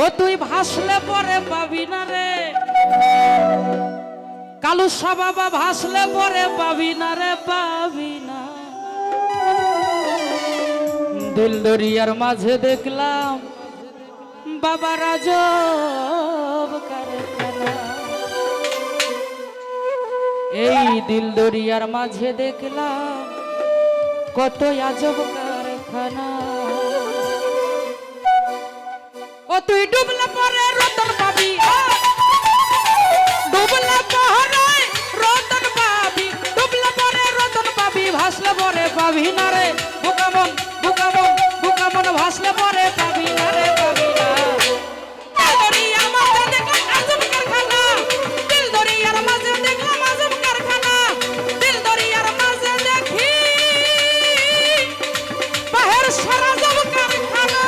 ও তুই ভাসলে পরে পাবি না রে, কালু বাবা ভাসলে পরে পাবি না রে, পাবি না। দিল দরিয়ার মাঝে দেখলাম বাবা রাজব কারখানা, এই দিল দরিয়ার মাঝে দেখলাম কত আজব কারখানা। ও তুই ডুবলে পরে রতন পাবি, ডুবলে পরে রতন পাবি, ডুবলে পরে রতন পাবি, ভাসলে পরে পাবি না রে, বুকামন বুকামন বুকামন, ভাসলে পরে পাবি না রে, পাবি না। দিল দরিয়ার মাঝে দেখলাম আজব কারখানা, দিল দরিয়ার মাঝে দেখলাম আজব কারখানা, দিল দরিয়ার মাঝে দেখি বাহের সারা আজব কারখানা।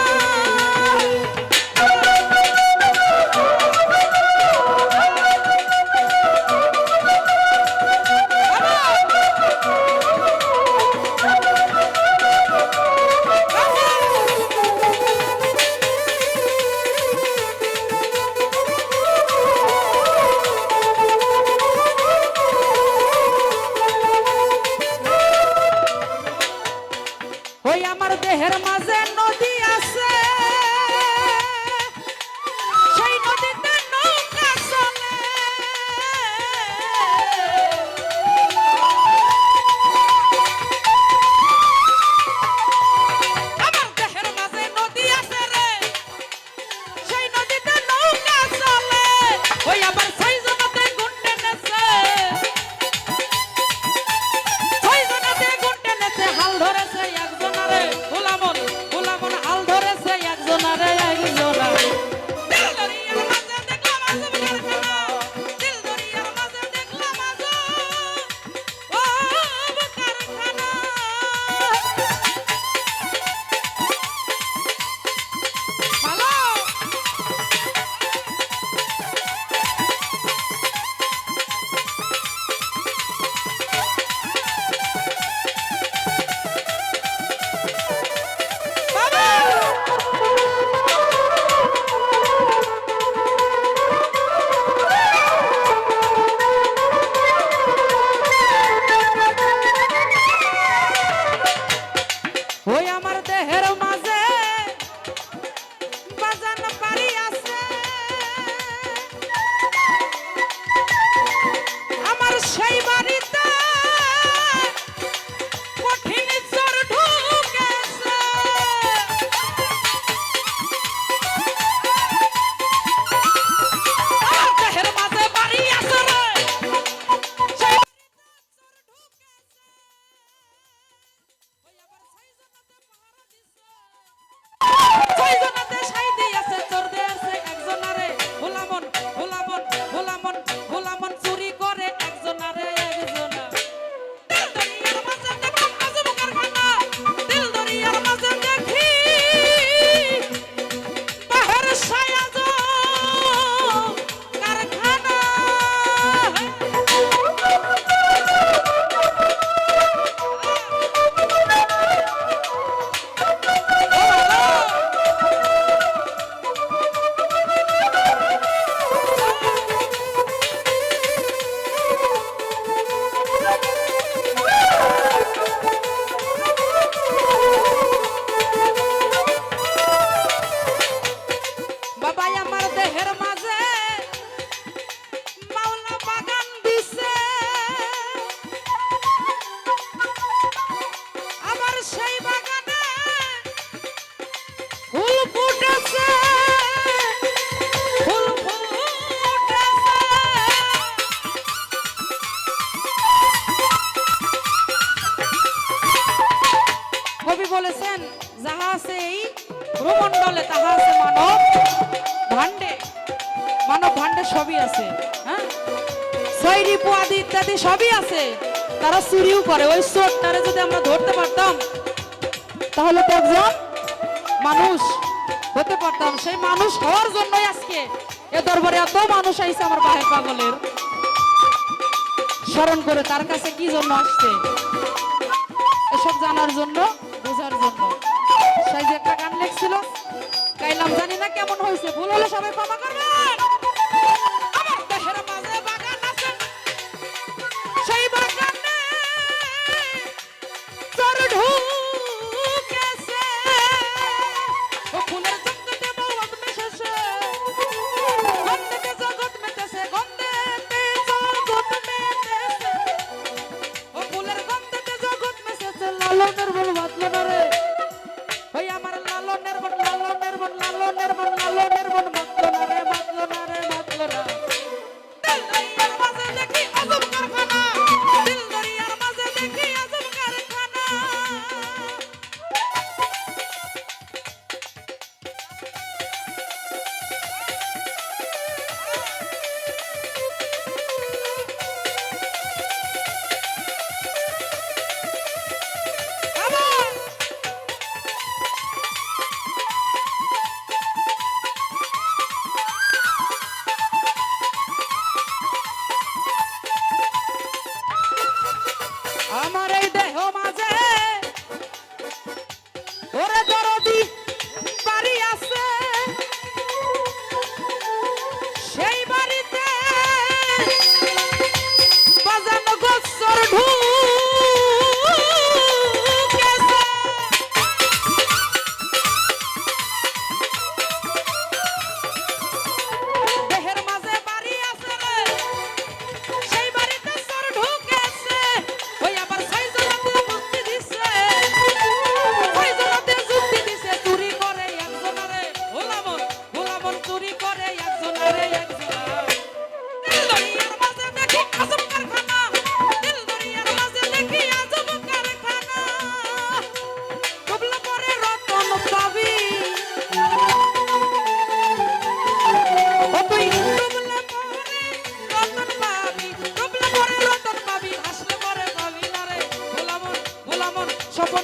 আমার দেহের মাঝে নদী আছে, সেই নদীতে নৌকা চলে, আমার দেহের মাঝে নদী আছে রে, সেই নদীতে নৌকা চলে। ওই আবার ছয়জনাতে গুণ টেনেছে, ছয়জনাতে গুণ টেনেছে, হাল ধরেছে একজনারে, গোলামন গোলামন হাল ধরেছে একজনারে, একজনারে। দিল দরিয়ার মাঝে দেখলাম আজব কারখানা, দিল দরিয়ার মাঝে দেখলাম আজব কারখানা। ভালো ওই আমার দেহের মাঝে বাজান বাড়ি আছে, আমার সেই বাড়িতে কঠিন চোর ঢুকেছে। আমার দেহের মাঝে বাড়ি আছে রে, সেই ছয়জনাতে সাই দিয়েছে, চোর দিয়েছে একজনারে, গোলামন গোলামন গোলামন গোলামন, চুরি করে একজনারে, একজনা। দিল দরিয়ার মাঝে দেখলাম আজব কারখানা, দিল দরিয়ার মাঝে দেখি বাহের সাই আজব কারখানা। বাবাই আমার দেহের মাঝে মাওলা বাগান দিছে, আবার সেই বাগানে ফুল ফুটেছে, ফুল ফুটেছে। কবি বলেছেন যাহা আছে এই ভূমণ্ডলে তাহা আছে মানব ভাণ্ডে, মানব ভাণ্ডে সবই আছে, হ্যাঁ, ছয় রিপু আদি ইত্যাদি সবই আছে। তারা চুরিও করে, ওই চোরটারে যদি আমরা ধরতে পারতাম তাহলে তো একজন মানুষ হতে পারতাম। সেই মানুষ হওয়ার জন্যই আজকে এ দরবারে এত মানুষ আইছে আমার বাহের পাগলের স্মরণ করে, তার কাছে কি জন্য আসছে এসব জানার জন্য, বোঝার জন্য। সেই যে একটা গান লেখছিল গাইলাম জানি না কেমন হয়েছে, ভুল হলে সবাই ক্ষমা করবেন। আমার দেহের মাঝে বাগান আছে, সেই বাগানে চোর ঢুকেছে। ও ফুলের জগতে মৌমাছি মিশেছে, গন্ধেতে জগৎ মেতেছে, গন্ধেতে জগৎ মেতেছে। ও ফুলের গন্ধেতে জগৎ মেতেছে, লালনের বল বাঁধলো না রে। ওই আমার লালনের বন, লালনের বন, লালনের বন, লালনের বন বাঁধলো না রে, বাঁধলো না রে, বাঁধলো না। দিল দরিয়ার মাঝে দেখি আজব কারখানা, দিল দরিয়ার মাঝে দেখি আজব কারখানা। আমার এই দেহ মাঝে ওরে দরদি বাড়ি আছে, সেই বাড়িতে বাজানো গোসর ঢুকেছে। দেহের মাঝে বাড়ি আছে রে, সেই বাড়িতে চোর ঢুকেছে। ওই আবার ছয়জনাতে যুক্তি দিছে, ছয়জনাতে যুক্তি দিছে, চুরি করে একজনারে, গোলামন গোলামন চুরি করে একজনারে, একজনা। দিল দরিয়ার মাঝে দেখি আজব কারখানা, দিল দরিয়ার মাঝে দেখি আজব কারখানা। ডুবলে পরে রতন পাবি, ও তুই ডুবলে পরে রতন পাবি, ডুবলে পরে রতন পাবি, ভাসলে পরে পাবি না রে। গোলামন গোলামন স্বপন